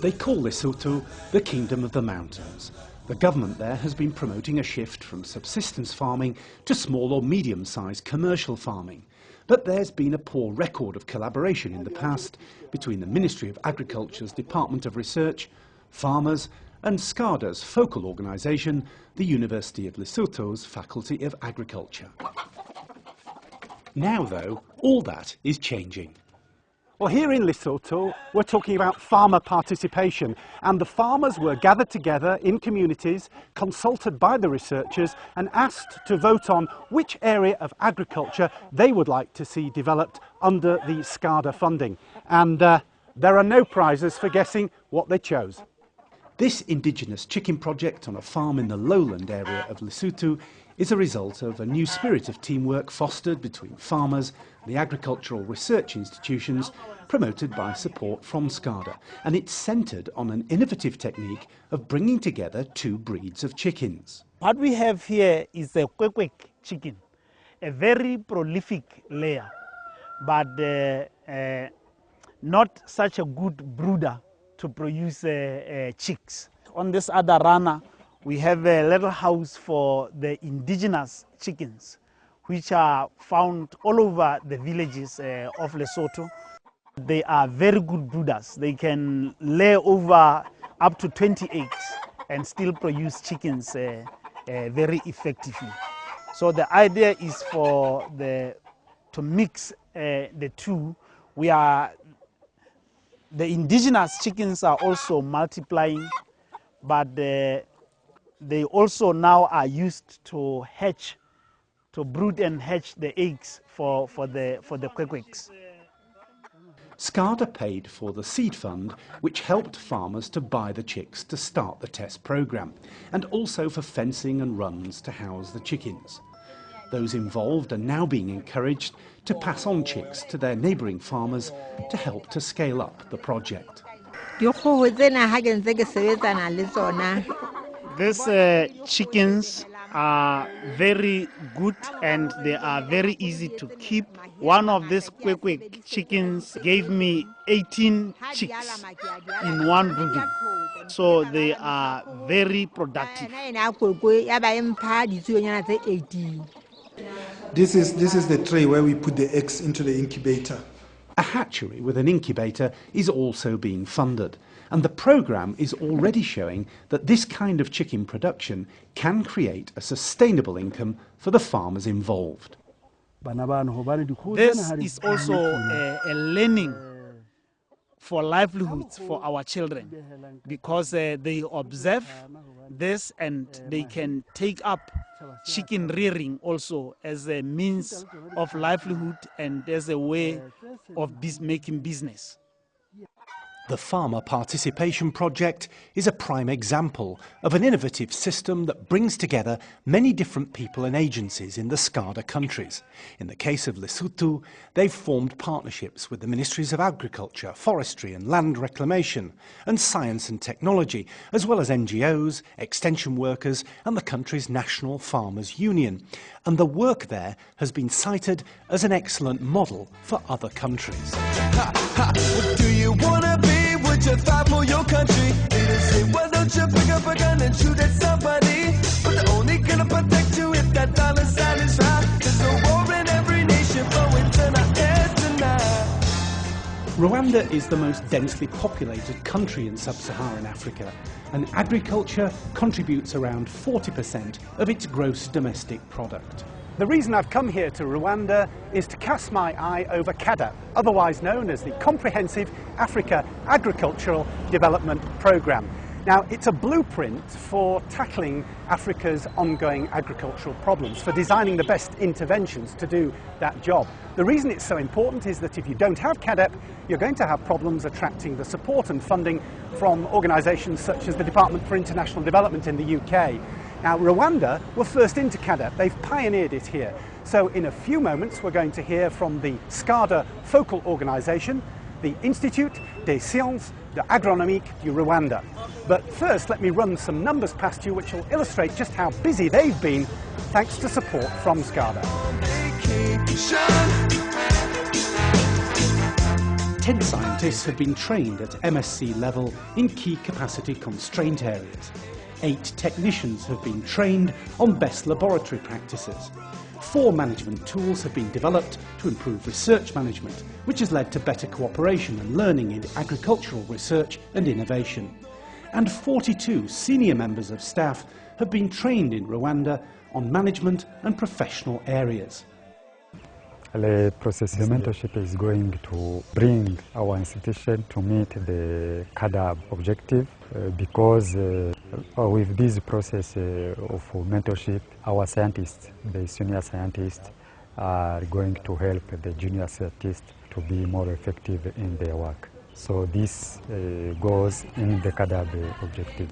They call Lesotho the Kingdom of the Mountains. The government there has been promoting a shift from subsistence farming to small or medium-sized commercial farming. But there's been a poor record of collaboration in the past between the Ministry of Agriculture's Department of Research, farmers and Scarda's focal organisation, the University of Lesotho's Faculty of Agriculture. Now, though, all that is changing. Well, here in Lesotho, we're talking about farmer participation, and the farmers were gathered together in communities, consulted by the researchers and asked to vote on which area of agriculture they would like to see developed under the Scarda funding. And there are no prizes for guessing what they chose. This indigenous chicken project on a farm in the lowland area of Lesotho is a result of a new spirit of teamwork fostered between farmers and the agricultural research institutions, promoted by support from Scarda, and it's centred on an innovative technique of bringing together two breeds of chickens. What we have here is a kwek chicken, a very prolific layer, but not such a good brooder to produce chicks. On this other runner, we have a little house for the indigenous chickens, which are found all over the villages of Lesotho. They are very good brooders. They can lay over up to 20 eggs and still produce chickens very effectively. So the idea is to mix the two. The indigenous chickens are also multiplying, but they also now are used to hatch, to brood and hatch the eggs for the kweks. Scarda paid for the seed fund, which helped farmers to buy the chicks to start the test programme, and also for fencing and runs to house the chickens. Those involved are now being encouraged to pass on chicks to their neighbouring farmers to help to scale up the project. These chickens are very good and they are very easy to keep. One of these kwek chickens gave me 18 chicks in one brooding. So they are very productive. This is the tray where we put the eggs into the incubator. A hatchery with an incubator is also being funded, and the programme is already showing that this kind of chicken production can create a sustainable income for the farmers involved. This is also a learning for livelihoods for our children, because they observe this and they can take up chicken rearing also as a means of livelihood and as a way of making business. The Farmer Participation Project is a prime example of an innovative system that brings together many different people and agencies in the Scarda countries. In the case of Lesotho, they've formed partnerships with the Ministries of Agriculture, Forestry and Land Reclamation, and Science and Technology, as well as NGOs, extension workers and the country's National Farmers Union. And the work there has been cited as an excellent model for other countries. What do you wanna be? Would you fight for your country? Leaders say, why don't you pick up a gun and shoot at somebody? But they're only gonna protect you if that dollar sign is right. There's a war in every nation, but we turn our heads tonight. Rwanda is the most densely populated country in sub-Saharan Africa, and agriculture contributes around 40% of its gross domestic product. The reason I've come here to Rwanda is to cast my eye over CAADP, otherwise known as the Comprehensive Africa Agricultural Development Programme. Now, it's a blueprint for tackling Africa's ongoing agricultural problems, for designing the best interventions to do that job. The reason it's so important is that if you don't have CAADP, you're going to have problems attracting the support and funding from organisations such as the Department for International Development in the UK. Now, Rwanda were first into CAADP. They've pioneered it here. So in a few moments, we're going to hear from the Scarda focal organisation. the Institut des Sciences Agronomiques du Rwanda. But first, let me run some numbers past you which will illustrate just how busy they've been thanks to support from Scarda. 10 scientists have been trained at MSc level in key capacity constraint areas. 8 technicians have been trained on best laboratory practices. 4 management tools have been developed to improve research management, which has led to better cooperation and learning in agricultural research and innovation. And 42 senior members of staff have been trained in Rwanda on management and professional areas. The process the mentorship is going to bring our institution to meet the CADAB objective because with this process of mentorship, our scientists, the senior scientists, are going to help the junior scientists to be more effective in their work. So this goes in the CADAB objective.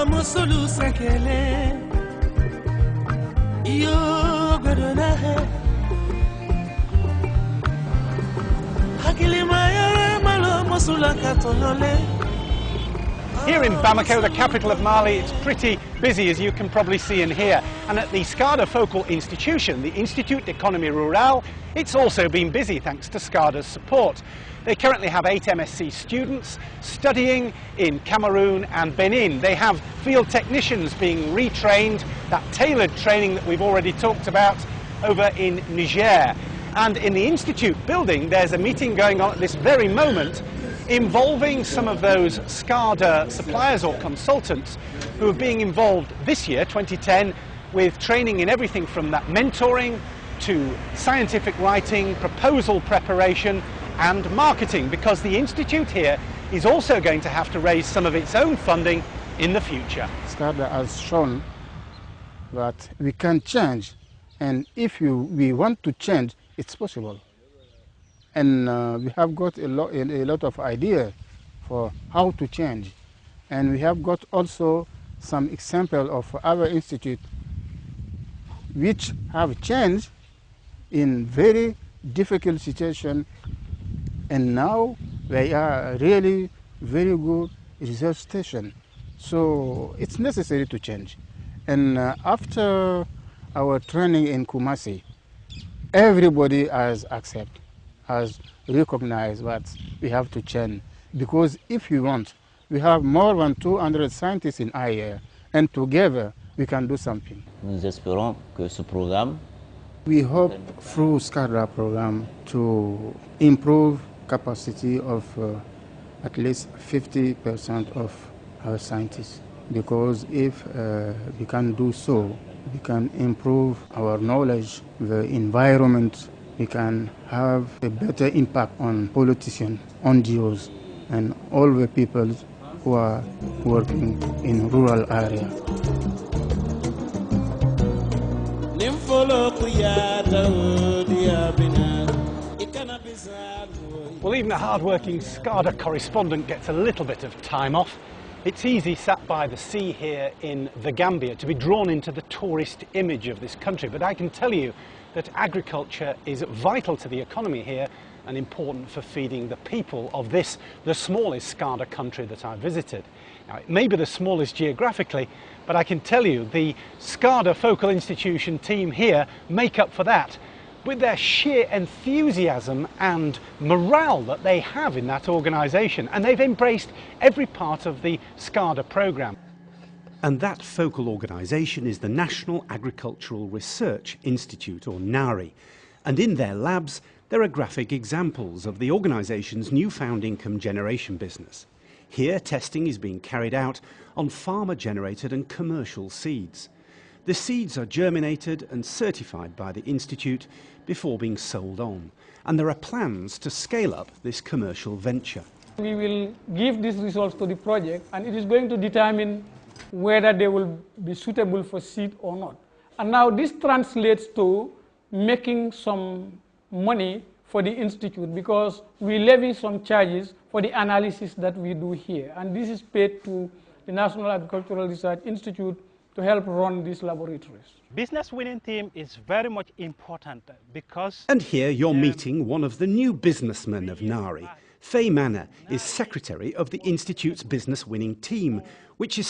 Musulu sekele yo godona he hakili mayare malo musula katolole. Here in Bamako, the capital of Mali, it's pretty busy, as you can probably see and hear. And at the Scarda focal institution, the Institut d'Economie Rurale, it's also been busy thanks to Scarda's support. They currently have 8 MSc students studying in Cameroon and Benin. They have field technicians being retrained, that tailored training that we've already talked about, over in Niger. And in the Institute building, there's a meeting going on at this very moment involving some of those Scarda suppliers or consultants who are being involved this year, 2010, with training in everything from that mentoring to scientific writing, proposal preparation and marketing, because the Institute here is also going to have to raise some of its own funding in the future. Scarda has shown that we can change, and if we want to change, it's possible. And we have got a lot of ideas for how to change. And we have got also some example of other institutes which have changed in very difficult situation, and now they are really very good research station. So it's necessary to change. And after our training in Kumasi, everybody has accepted, has recognized that we have to change. Because if we want, we have more than 200 scientists in IAR, and together we can do something. Nous espérons que ce programme, we hope through Scarda program to improve capacity of at least 50% of our scientists. Because if we can do so, we can improve our knowledge, the environment, we can have a better impact on politicians, NGOs, and all the people who are working in rural areas. Well, even a hard-working Scarda correspondent gets a little bit of time off. It's easy, sat by the sea here in the Gambia, to be drawn into the tourist image of this country, but I can tell you that agriculture is vital to the economy here and important for feeding the people of this, the smallest Scarda country that I visited. Now, it may be the smallest geographically, but I can tell you the Scarda Focal Institution team here make up for that with their sheer enthusiasm and morale that they have in that organisation, and they've embraced every part of the Scarda programme. And that focal organisation is the National Agricultural Research Institute, or NARI, and in their labs there are graphic examples of the organisation's newfound income generation business. Here testing is being carried out on farmer-generated and commercial seeds. The seeds are germinated and certified by the Institute before being sold on, and there are plans to scale up this commercial venture. We will give these results to the project, and it is going to determine whether they will be suitable for seed or not. And now this translates to making some money for the Institute, because we levy some charges for the analysis that we do here. And this is paid to the National Agricultural Research Institute to help run these laboratories. Business winning team is very much important because... And here you're meeting one of the new businessmen of Nari. Faye Manor is secretary of the Institute's business winning team, which is